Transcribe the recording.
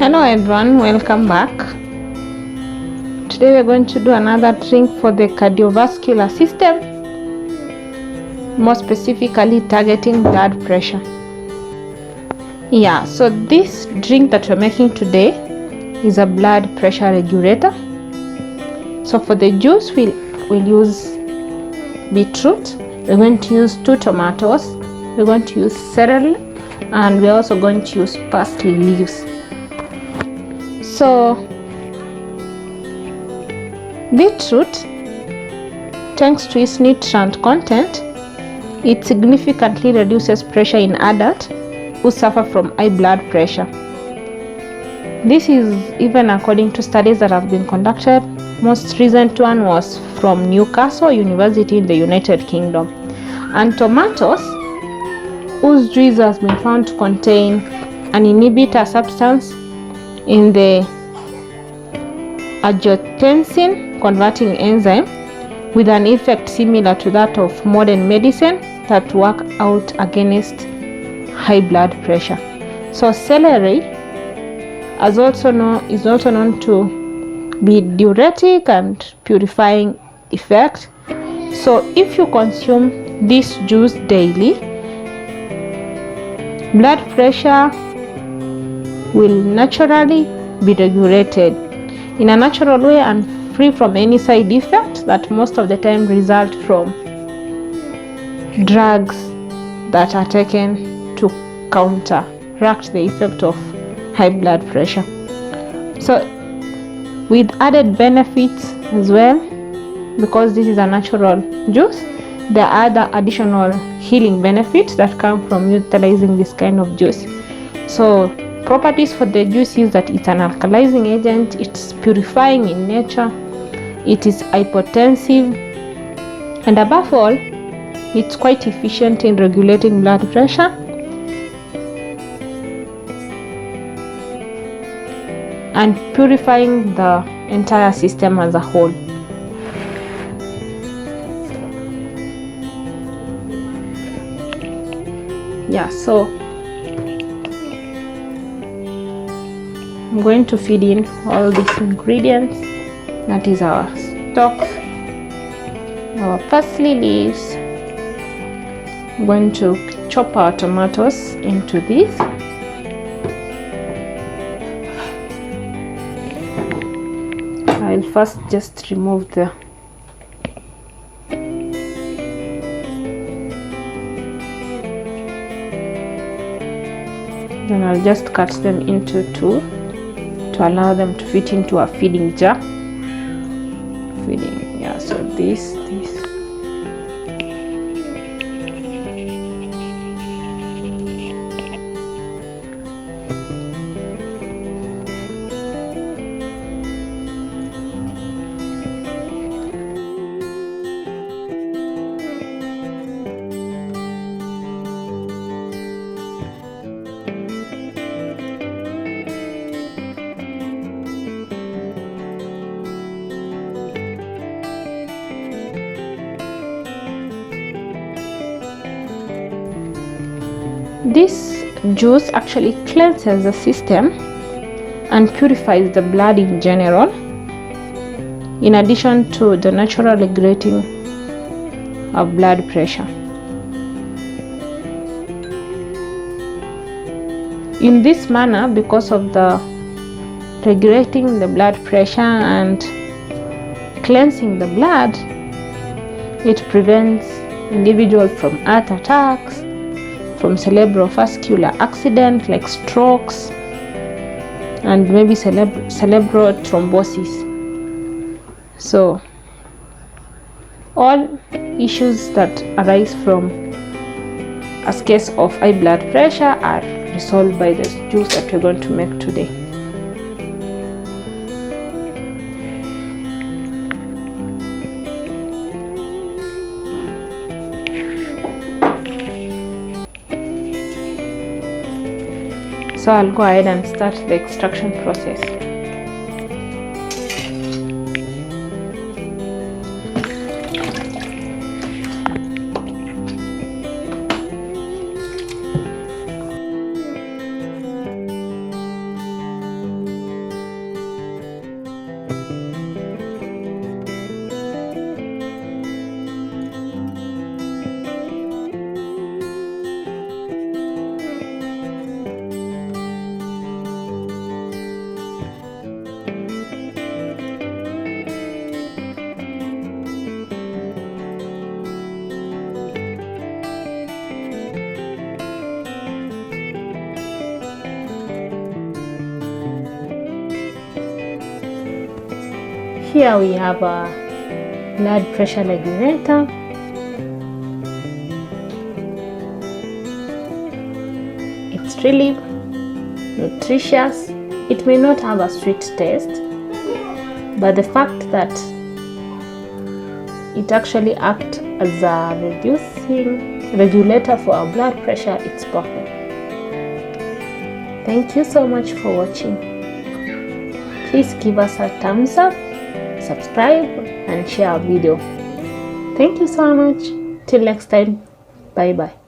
Hello everyone, welcome back. Today we're going to do another drink for the cardiovascular system, more specifically targeting blood pressure. So this drink that we're making today is a blood pressure regulator. So for the juice we'll use beetroot, we're going to use 2 tomatoes, we're going to use celery, and we're also going to use parsley leaves. So beetroot, thanks to its nutrient content, it significantly reduces pressure in adults who suffer from high blood pressure. This is even according to studies that have been conducted. Most recent one was from Newcastle University in the United Kingdom. And tomatoes, whose juice has been found to contain an inhibitor substance in the angiotensin converting enzyme, with an effect similar to that of modern medicine that work out against high blood pressure. So celery is also known to be diuretic and purifying effect. So if you consume this juice daily, blood pressure will naturally be regulated in a natural way and free from any side effects that most of the time result from drugs that are taken to counteract the effect of high blood pressure. So with added benefits as well, because this is a natural juice, there are other additional healing benefits that come from utilizing this kind of juice. So properties for the juice is that it's an alkalizing agent, it's purifying in nature, it is hypotensive, and above all, it's quite efficient in regulating blood pressure and purifying the entire system as a whole. So I'm going to feed in all these ingredients. That is our stock, our parsley leaves. I'm going to chop our tomatoes into this. I'll first just remove the then I'll just cut them into 2 to allow them to fit into a feeding jar. So this. This juice actually cleanses the system and purifies the blood in general, in addition to the natural regulating of blood pressure. In this manner, because of the regulating the blood pressure and cleansing the blood, it prevents individuals from heart attacks, from cerebrovascular accident like strokes, and maybe cerebral thrombosis. So all issues that arise from a case of high blood pressure are resolved by the juice that we're going to make today. So I'll go ahead and start the extraction process. Here we have a blood pressure regulator. It's really nutritious. It may not have a sweet taste, but the fact that it actually acts as a regulator for our blood pressure, it's perfect. Thank you so much for watching. Please give us a thumbs up, subscribe, and share our video. Thank you so much. Till next time, bye bye.